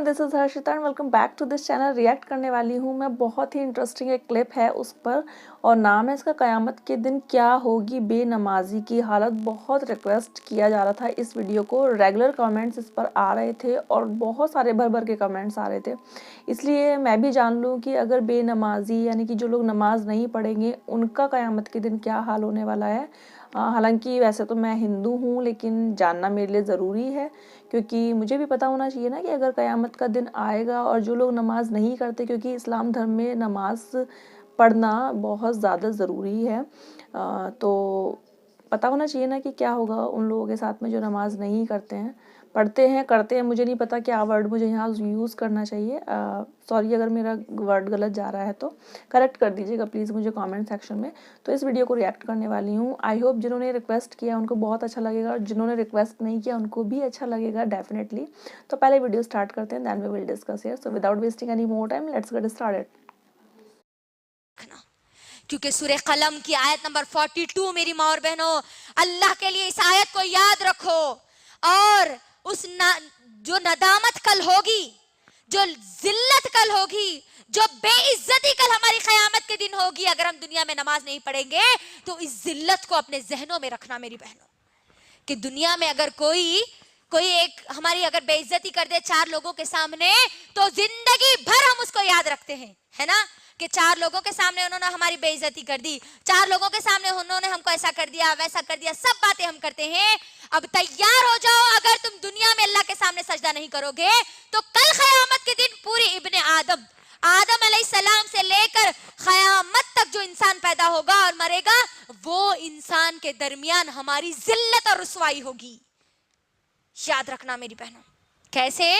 This is Harshita and welcome back to this channel. React करने वाली हूँ मैं, बहुत ही इंटरेस्टिंग एक क्लिप है उस पर और नाम है इसका क़यामत के दिन क्या होगी बेनमाजी की हालत। बहुत रिक्वेस्ट किया जा रहा था इस वीडियो को, रेगुलर कमेंट्स इस पर आ रहे थे और बहुत सारे भर भर के कमेंट्स आ रहे थे, इसलिए मैं भी जान लूँ कि अगर बेनमाजी यानी कि जो लोग नमाज नहीं पढ़ेंगे उनका क़यामत के दिन क्या हाल होने वाला है। हालांकि वैसे तो मैं हिंदू हूँ, लेकिन जानना मेरे लिए ज़रूरी है क्योंकि मुझे भी पता होना चाहिए ना कि अगर क़यामत का दिन आएगा और जो लोग नमाज़ नहीं करते, क्योंकि इस्लाम धर्म में नमाज़ पढ़ना बहुत ज़्यादा ज़रूरी है, तो पता होना चाहिए ना कि क्या होगा उन लोगों के साथ में जो नमाज़ नहीं करते हैं। मुझे नहीं पता क्या वर्ड मुझे यहाँ यूज़ करना चाहिए, सॉरी अगर मेरा वर्ड गलत जा रहा है तो करेक्ट कर दीजिएगा प्लीज़ मुझे कमेंट सेक्शन में। तो इस वीडियो को रिएक्ट करने वाली हूँ। आई होप जिन्होंने रिक्वेस्ट किया उनको बहुत अच्छा लगेगा और जिन्होंने रिक्वेस्ट नहीं किया उनको भी अच्छा लगेगा डेफिनेटली। तो पहले वीडियो स्टार्ट करते हैं, then we will discuss here. So without wasting any more time let's get started. क्योंकि सूरह कलम की आयत नंबर 42, मेरी माँ और बहनों, अल्लाह के लिए इस आयत को याद रखो और जो नदामत कल होगी, जो जिल्लत कल होगी, जो बेइज्जती कल हमारी क़यामत के दिन होगी अगर हम दुनिया में नमाज नहीं पढ़ेंगे, तो इस जिल्लत को अपने जहनों में रखना मेरी बहनों, कि दुनिया में अगर कोई एक हमारी अगर बेइज्जती कर दे 4 लोगों के सामने, तो जिंदगी भर हम उसको याद रखते हैं, है ना, कि 4 लोगों के सामने उन्होंने हमारी बेइज्जती कर दी, 4 लोगों के सामने उन्होंने हमको ऐसा कर दिया वैसा कर दिया, सब बातें हम करते हैं। अब तैयार हो जाओ, अगर तुम दुनिया में अल्लाह के सामने सजदा नहीं करोगे तो कल क़यामत के दिन पूरी इब्ने आदम अलैहिस्सलाम से लेकर क़यामत तक जो इंसान पैदा होगा और मरेगा, वो इंसान के दरमियान हमारी जिल्लत और रुसवाई होगी। याद रखना मेरी बहनों। कैसे?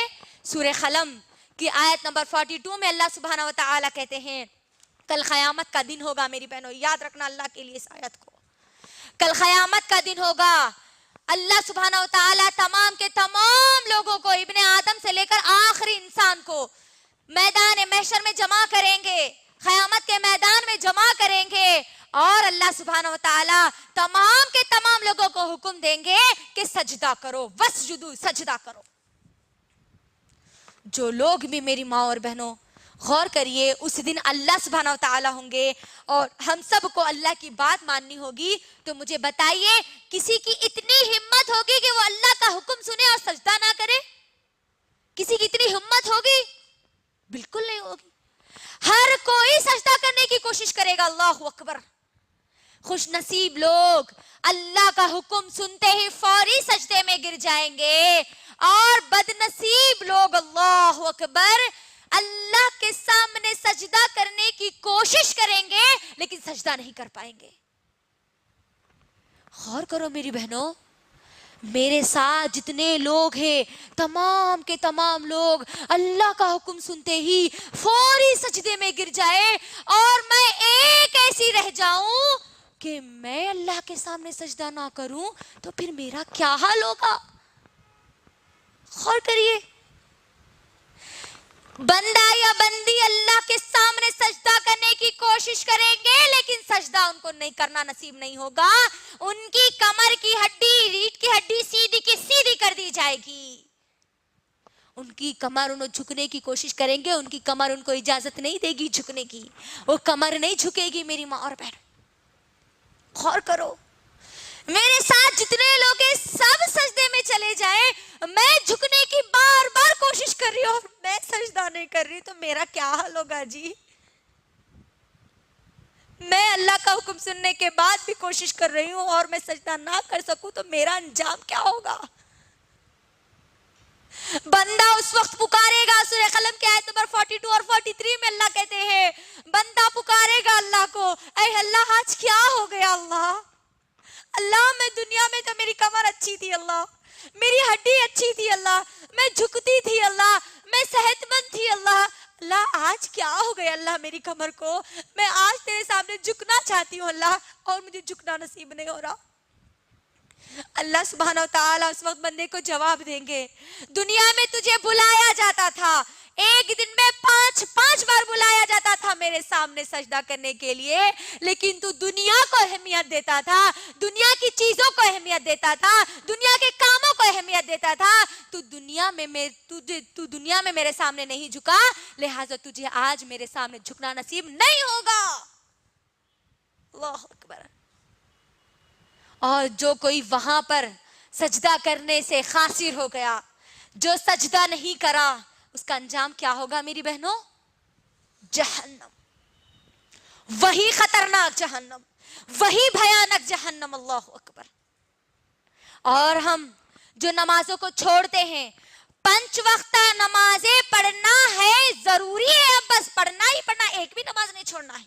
सूरह कलम की आयत नंबर 42 में अल्लाह सुब्हानहू व तआला कहते हैं कल क़यामत का दिन होगा मेरी बहनों, याद रखना अल्लाह के लिए इस आयत को। कल क़यामत का दिन होगा, अल्लाह सुब्हानहू व तआला तमाम के तमाम लोगों को, इब्ने आदम से लेकर आखिरी इंसान को मैदान महशर में जमा करेंगे, क़यामत के मैदान में जमा करेंगे और अल्लाह सुब्हानहू व तआला तमाम के तमाम लोगों को हुक्म देंगे कि सजदा करो, वस्जुदू, सजदा करो। जो लोग भी मेरी माँ और बहनों गौर करिए, उस दिन अल्लाह सुब्हानहू व तआला होंगे और हम सबको अल्लाह की बात माननी होगी। तो मुझे बताइए, किसी की इतनी हिम्मत होगी कि वो अल्लाह का हुक्म सुने और सजदा ना करे? किसी की इतनी हिम्मत होगी? बिल्कुल नहीं होगी। हर कोई सजदा करने की कोशिश करेगा। अल्लाहु अकबर। खुश नसीब लोग अल्लाह का हुक्म सुनते ही फौरी सजदे में गिर जाएंगे और बदनसीब लोग, अल्लाहु अकबर, अल्लाह के सामने सजदा करने की कोशिश करेंगे लेकिन सजदा नहीं कर पाएंगे। गौर करो मेरी बहनों, मेरे साथ जितने लोग हैं तमाम के तमाम लोग अल्लाह का हुक्म सुनते ही फौरी सजदे में गिर जाए और मैं एक ऐसी रह जाऊं कि मैं अल्लाह के सामने सजदा ना करूं, तो फिर मेरा क्या हाल होगा? गौर करिए, बंदा या बंदी अल्लाह के सामने सजदा करने की कोशिश करेंगे लेकिन सजदा उनको नहीं करना नसीब नहीं होगा। उनकी कमर की हड्डी, रीढ़ की हड्डी सीधी की सीधी कर दी जाएगी। उनकी कमर, उन्हें झुकने की कोशिश करेंगे, उनकी कमर उनको इजाजत नहीं देगी झुकने की, वो कमर नहीं झुकेगी मेरी माँ और बहन। गौर करो, मेरे साथ जितने लोग हैं सब सजदे में चले जाएं, मैं झुकने की बार बार कोशिश कर रही हूँ और मैं सजदा नहीं कर रही, तो मेरा क्या हाल होगा जी? मैं अल्लाह का हुक्म सुनने के बाद भी कोशिश कर रही हूँ और मैं सजदा ना कर सकूं, तो मेरा अंजाम क्या होगा? बंदा उस वक्त पुकारेगा, सूरह कलम की आयत नंबर 42 और 43 में अल्लाह कहते हैं, बंदा पुकारेगा अल्लाह को, ऐ अल्लाह आज क्या हो गया? अल्लाह मैं दुनिया में तो मेरी कमर अच्छी थी अल्लाह, मेरी हड्डी अच्छी थी अल्लाह, मैं झुकती थी अल्लाह, मैं सेहतमंद थी अल्लाह आज क्या हो गया अल्लाह मेरी कमर को? मैं आज तेरे सामने झुकना चाहती हूँ अल्लाह और मुझे झुकना नसीब नहीं हो रहा। अल्लाह सुब्हानहू व तआला उस वक्त बंदे को जवाब देंगे, दुनिया में तुझे बुलाया जाता था, एक दिन में 5 बार बुलाया जाता था मेरे सामने सजदा करने के लिए, लेकिन तू दुनिया को अहमियत देता था, दुनिया की चीजों को अहमियत देता था, दुनिया के कामों को अहमियत देता था, तू दुनिया में मेरे सामने नहीं झुका, लिहाजा तुझे आज मेरे सामने झुकना नसीब नहीं होगा। अल्लाह अकबर। और जो कोई वहां पर सजदा करने से खासिर हो गया, जो सजदा नहीं करा, उसका अंजाम क्या होगा मेरी बहनों? जहन्नम। वही खतरनाक जहन्नम, वही भयानक जहन्नम। अल्लाह अकबर। और हम जो नमाजों को छोड़ते हैं, 5 वक्त नमाजें पढ़ना है, जरूरी है, अब बस पढ़ना ही पढ़ना, एक भी नमाज नहीं छोड़ना है।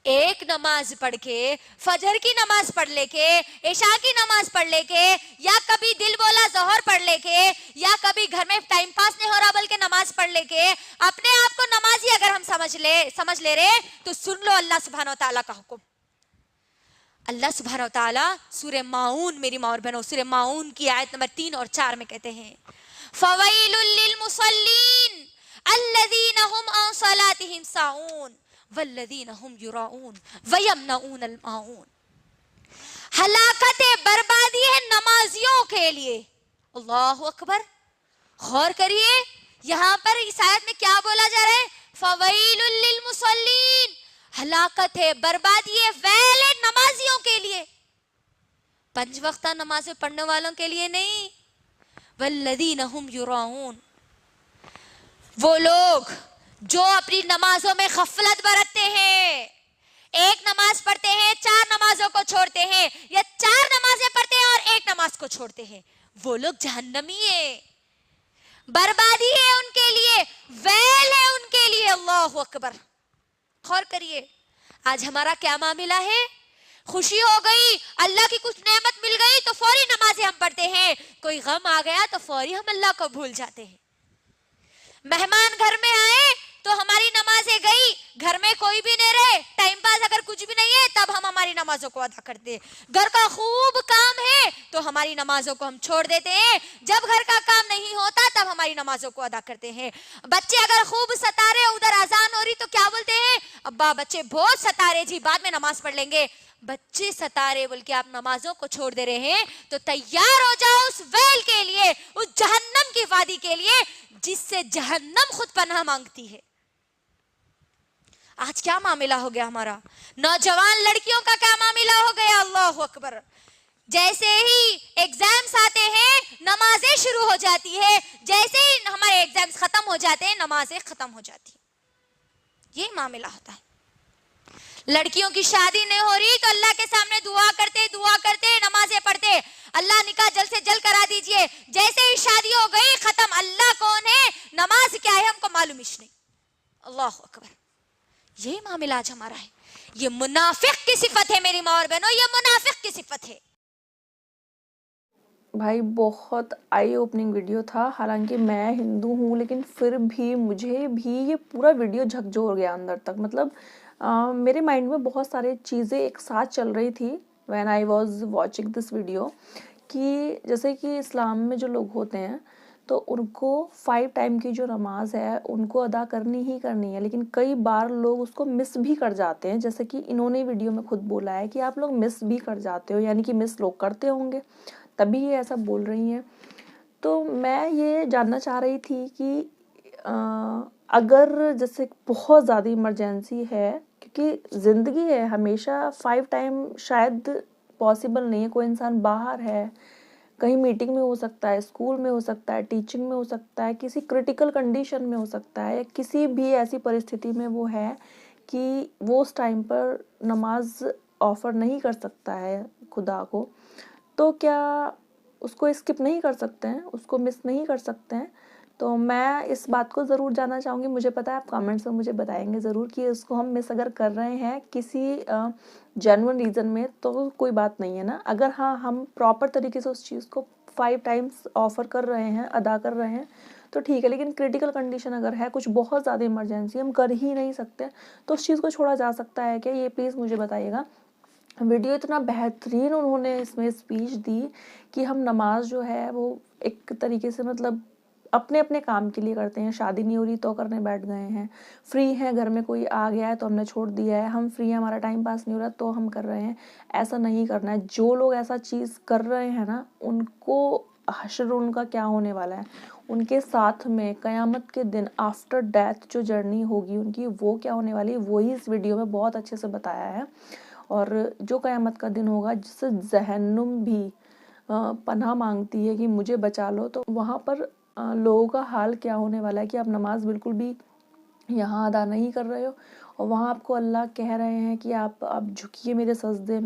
एक नमाज पढ़ के, फजर की नमाज पढ़ लेके, इशा की नमाज पढ़ लेके, या कभी दिल बोला जोहर पढ़ लेके, या कभी घर में टाइम पास नहीं हो रहा बल्कि नमाज पढ़ लेके अपने आप को नमाजी अगर हम समझ ले रहे, तो सुन लो अल्लाह सुब्हानो तआला का हुक्म। अल्लाह सुब्हानो तआला सूरह माऊन, मेरी माँ और बहनों, सूरह माऊन की आयत नंबर 3 और 4 में कहते हैं, फवैलुल लिल मुसल्लीन अल्लज़ीना हुम अन सलातिहिम साऊन वल्लज़ीना हुम युराऊन वयमनऊन अल माऊन। हलाकत बर्बादी है नमाजियों के लिए। अल्लाह अकबर। गौर करिए, यहाँ पर इस आयत में क्या बोला जा रहा है? फवैलुल लिल मुसल्लीन, हलाकत है, बर्बादी है, वैल है नमाजियों के लिए, 5 वक्त नमाज़ें पढ़ने वालों के लिए नहीं। वल्लज़ीना हुम युराऊन, वो लोग जो अपनी नमाजों में गफलत बरतते हैं, एक नमाज पढ़ते हैं, 4 नमाजों को छोड़ते हैं, या 4 नमाजें पढ़ते हैं और 1 नमाज को छोड़ते हैं, वो लोग जहन्नमी है, बर्बादी है उनके लिए, वैल है उनके लिए। अल्लाह अकबर। गौर करिए, आज हमारा क्या मामला है? खुशी हो गई, अल्लाह की कुछ नेमत मिल गई तो फौरी नमाजें हम पढ़ते हैं, कोई गम आ गया तो फौरी हम अल्लाह को भूल जाते हैं। मेहमान घर में आए तो हमारी नमाजें गई, घर में कोई भी नहीं रहे, टाइम पास अगर कुछ भी नहीं है, तब हम हमारी नमाजों को अदा करते हैं। घर का खूब काम है तो हमारी नमाजों को हम छोड़ देते हैं, जब घर का काम नहीं होता तब हमारी नमाजों को अदा करते हैं। बच्चे अगर खूब सता रहे, उधर अजान हो रही तो क्या बोलते हैं? अब्बा बच्चे बहुत सता रहे जी, बाद में नमाज पढ़ लेंगे। बच्चे सता रहे बोल के आप नमाजों को छोड़ दे रहे हैं, तो तैयार हो जाओ उस वैल के लिए, उस जहन्नम की वादी के लिए, जिससे जहन्नम खुद पनाह मांगती है। आज क्या मामला हो गया हमारा? नौजवान लड़कियों का क्या मामला हो गया? अल्लाह अकबर। जैसे ही एग्जाम्स आते हैं, नमाजें शुरू हो जाती है, जैसे ही हमारे एग्जाम्स खत्म हो जाते हैं, नमाजें खत्म हो जाती है। ये मामला होता है। लड़कियों की शादी नहीं हो रही तो अल्लाह के सामने दुआ करते, नमाजें पढ़ते, अल्लाह निकाह जल्द से जल्द करा दीजिए। जैसे ही शादी हो गई, खत्म, अल्लाह कौन है, नमाज क्या है, हमको मालूम ही नहीं। अल्लाह अकबर। यही मामला आज हमारा है। ये मुनाफिक की सिफत है मेरी माँ और बहनों, ये मुनाफिक की सिफत है। भाई बहुत आई ओपनिंग वीडियो था। हालांकि मैं हिंदू हूँ, लेकिन फिर भी मुझे भी ये पूरा वीडियो झकझोर गया अंदर तक। मतलब मेरे माइंड में बहुत सारी चीज़ें एक साथ चल रही थी when I was watching this video, कि जैसे कि इस्लाम में जो लोग होते हैं तो उनको 5 टाइम की जो नमाज है उनको अदा करनी ही करनी है, लेकिन कई बार लोग उसको मिस भी कर जाते हैं। जैसे कि इन्होंने वीडियो में खुद बोला है कि आप लोग मिस भी कर जाते हो, यानी कि मिस लोग करते होंगे, तभी ये ऐसा बोल रही हैं। तो मैं ये जानना चाह रही थी कि अगर जैसे बहुत ज़्यादा इमरजेंसी है, क्योंकि ज़िंदगी है, हमेशा 5 टाइम शायद पॉसिबल नहीं है। कोई इंसान बाहर है, कहीं मीटिंग में हो सकता है, स्कूल में हो सकता है, टीचिंग में हो सकता है, किसी क्रिटिकल कंडीशन में हो सकता है, किसी भी ऐसी परिस्थिति में वो है कि वो उस टाइम पर नमाज ऑफ़र नहीं कर सकता है खुदा को, तो क्या उसको स्किप नहीं कर सकते हैं, उसको मिस नहीं कर सकते हैं? तो मैं इस बात को ज़रूर जानना चाहूँगी। मुझे पता है आप कमेंट्स में मुझे बताएंगे ज़रूर कि उसको हम मिस अगर कर रहे हैं किसी जेन्युइन रीज़न में, तो कोई बात नहीं है ना। अगर हाँ, हम प्रॉपर तरीके से उस चीज़ को 5 टाइम्स ऑफ़र कर रहे हैं, अदा कर रहे हैं, तो ठीक है। लेकिन क्रिटिकल कंडीशन अगर है, कुछ बहुत ज़्यादा इमरजेंसी, हम कर ही नहीं सकते, तो उस चीज़ को छोड़ा जा सकता है क्या? ये प्लीज़ मुझे बताइएगा। वीडियो इतना बेहतरीन उन्होंने इसमें स्पीच दी कि हम नमाज जो है वो एक तरीके से मतलब अपने अपने काम के लिए करते हैं। शादी नहीं हो रही तो करने बैठ गए हैं, फ्री हैं, घर में कोई आ गया है तो हमने छोड़ दिया है, हम फ्री हैं, हमारा टाइम पास नहीं हो रहा तो हम कर रहे हैं। ऐसा नहीं करना है। जो लोग ऐसा चीज़ कर रहे हैं ना, उनको हश्र उनका क्या होने वाला है, उनके साथ में क़यामत के दिन आफ्टर डेथ जो जर्नी होगी उनकी, वो क्या होने वाली है, वही इस वीडियो में बहुत अच्छे से बताया है। और जो क़यामत का दिन होगा जिससे जहन्नुम भी पनाह मांगती है कि मुझे बचा लो, तो वहाँ पर लोगों का हाल क्या होने वाला है कि आप नमाज बिल्कुल भी यहाँ अदा नहीं कर रहे हो और वहाँ आपको अल्लाह कह रहे हैं कि आप झुकिए मेरे सजदे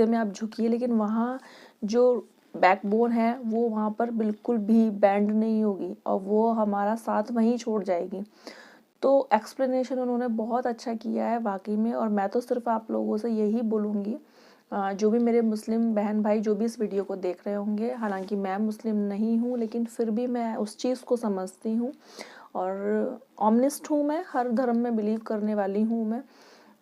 में आप झुकिए, लेकिन वहाँ जो बैकबोन है वो वहाँ पर बिल्कुल भी बैंड नहीं होगी और वो हमारा साथ वहीं छोड़ जाएगी। तो एक्सप्लेनेशन उन्होंने बहुत अच्छा किया है वाकई में। और मैं तो सिर्फ आप लोगों से यही बोलूँगी, जो भी मेरे मुस्लिम बहन भाई जो भी इस वीडियो को देख रहे होंगे, हालांकि मैं मुस्लिम नहीं हूँ लेकिन फिर भी मैं उस चीज़ को समझती हूँ और ऑमनिस्ट हूँ, मैं हर धर्म में बिलीव करने वाली हूँ मैं।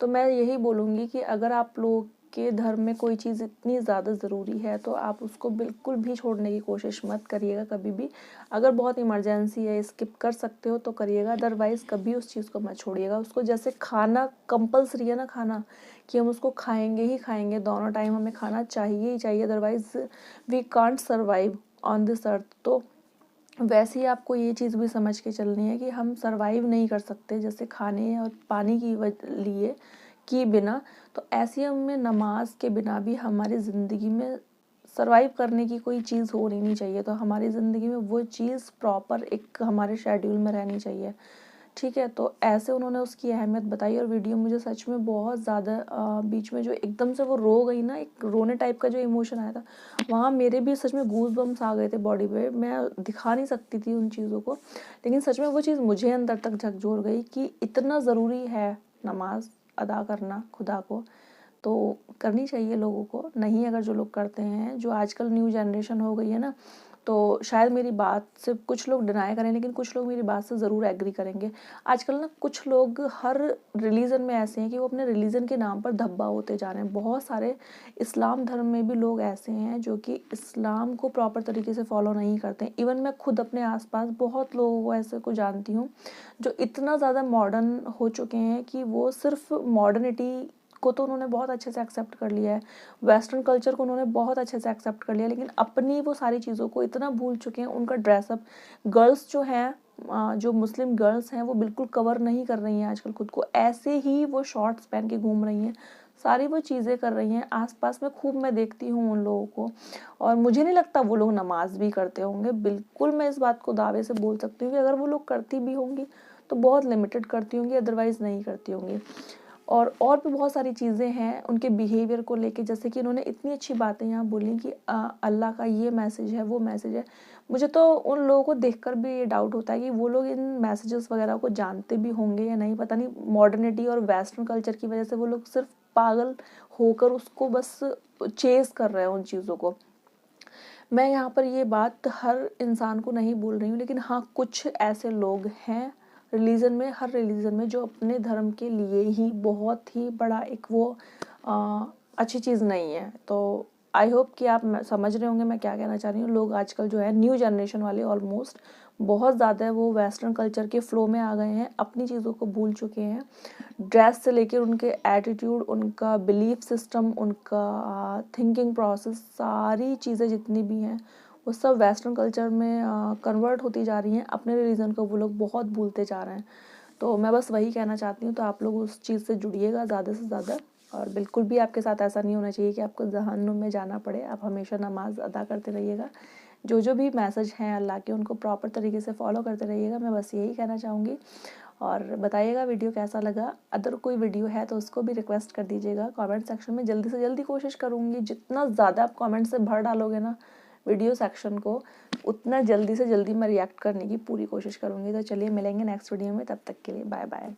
तो मैं यही बोलूँगी कि अगर आप लोग के धर्म में कोई चीज़ इतनी ज़्यादा ज़रूरी है तो आप उसको बिल्कुल भी छोड़ने की कोशिश मत करिएगा कभी भी। अगर बहुत इमरजेंसी है, स्किप कर सकते हो तो करिएगा, अदरवाइज़ कभी उस चीज़ को मत छोड़िएगा। उसको जैसे खाना कंपल्सरी है ना, खाना कि हम उसको खाएंगे ही खाएंगे, दोनों टाइम हमें खाना चाहिए ही चाहिए, otherwise we can't survive on this earth. तो वैसे ही आपको ये चीज़ भी समझ के चलनी है कि हम सर्वाइव नहीं कर सकते जैसे खाने और पानी की लिए कि बिना, तो ऐसे हमें नमाज के बिना भी हमारी ज़िंदगी में सर्वाइव करने की कोई चीज़ हो नहीं चाहिए। तो हमारी ज़िंदगी में वो चीज़ प्रॉपर एक हमारे शेड्यूल में रहनी चाहिए, ठीक है। तो ऐसे उन्होंने उसकी अहमियत बताई और वीडियो मुझे सच में बहुत ज़्यादा बीच में जो एकदम से वो रो गई ना, एक रोने टाइप का जो इमोशन आया था, वहाँ मेरे भी सच में गूज बम्स आ गए थे बॉडी पे। मैं दिखा नहीं सकती थी उन चीज़ों को, लेकिन सच में वो चीज़ मुझे अंदर तक झकझोर गई कि इतना ज़रूरी है नमाज अदा करना खुदा को, तो करनी चाहिए लोगों को। नहीं अगर जो लोग करते हैं, जो आजकल न्यू जनरेशन हो गई है ना, तो शायद मेरी बात से कुछ लोग डिनाई करें लेकिन कुछ लोग मेरी बात से ज़रूर एग्री करेंगे। आजकल ना कुछ लोग हर रिलीजन में ऐसे हैं कि वो अपने रिलीजन के नाम पर धब्बा होते जा रहे हैं। बहुत सारे इस्लाम धर्म में भी लोग ऐसे हैं जो कि इस्लाम को प्रॉपर तरीके से फॉलो नहीं करते हैं। इवन मैं खुद अपने आसपास बहुत लोगों को ऐसे को जानती हूँ जो इतना ज़्यादा मॉडर्न हो चुके हैं कि वो सिर्फ मॉडर्निटी को तो उन्होंने बहुत अच्छे से एक्सेप्ट कर लिया है, वेस्टर्न कल्चर को उन्होंने बहुत अच्छे से एक्सेप्ट कर लिया, लेकिन अपनी वो सारी चीज़ों को इतना भूल चुके हैं। उनका ड्रेसअप, गर्ल्स जो हैं, जो मुस्लिम गर्ल्स हैं, वो बिल्कुल कवर नहीं कर रही हैं आजकल खुद को, ऐसे ही वो शॉर्ट्स पहन के घूम रही हैं, सारी वो चीज़ें कर रही हैं। आसपास में खूब मैं देखती हूँ उन लोगों को, और मुझे नहीं लगता वो लोग नमाज भी करते होंगे। बिल्कुल मैं इस बात को दावे से बोल सकती हूँ कि अगर वो लोग करती भी होंगी तो बहुत लिमिटेड करती होंगी, अदरवाइज़ नहीं करती होंगी। और भी बहुत सारी चीज़ें हैं उनके बिहेवियर को लेके, जैसे कि उन्होंने इतनी अच्छी बातें यहाँ बोली कि अल्लाह का ये मैसेज है, वो मैसेज है। मुझे तो उन लोगों को देखकर भी ये डाउट होता है कि वो लोग इन मैसेजेस वगैरह को जानते भी होंगे या नहीं, पता नहीं। मॉडर्निटी और वेस्टर्न कल्चर की वजह से वो लोग सिर्फ पागल होकर उसको बस चेस कर रहे हैं उन चीज़ों को। मैं यहाँ पर ये बात हर इंसान को नहीं बोल रही हूँ, लेकिन हाँ कुछ ऐसे लोग हैं रिलीजन में, हर रिलीजन में, जो अपने धर्म के लिए ही बहुत ही बड़ा एक वो अच्छी चीज़ नहीं है। तो आई होप कि आप समझ रहे होंगे मैं क्या कहना चाह रही हूँ। लोग आजकल जो है न्यू जनरेशन वाले ऑलमोस्ट बहुत ज़्यादा वो वेस्टर्न कल्चर के फ्लो में आ गए हैं, अपनी चीज़ों को भूल चुके हैं। ड्रेस से लेकर उनके एटीट्यूड, उनका बिलीफ सिस्टम, उनका थिंकिंग प्रोसेस, सारी चीज़ें जितनी भी हैं वो सब वेस्टर्न कल्चर में कन्वर्ट होती जा रही हैं। अपने रिलीजन को वो लोग बहुत भूलते जा रहे हैं। तो मैं बस वही कहना चाहती हूँ। तो आप लोग उस चीज़ से जुड़िएगा ज़्यादा से ज़्यादा, और बिल्कुल भी आपके साथ ऐसा नहीं होना चाहिए कि आपको जहन्नुम में जाना पड़े। आप हमेशा नमाज अदा करते रहिएगा, जो भी मैसेज हैं अल्लाह के उनको प्रॉपर तरीके से फॉलो करते रहिएगा। मैं बस यही कहना चाहूँगी। और बताइएगा वीडियो कैसा लगा। अदर कोई वीडियो है तो उसको भी रिक्वेस्ट कर दीजिएगा कमेंट सेक्शन में। जल्दी से जल्दी कोशिश करूँगी, जितना ज़्यादा आप कमेंट से भर डालोगे ना वीडियो सेक्शन को, उतना जल्दी से जल्दी मैं रिएक्ट करने की पूरी कोशिश करूँगी। तो चलिए मिलेंगे नेक्स्ट वीडियो में, तब तक के लिए बाय बाय।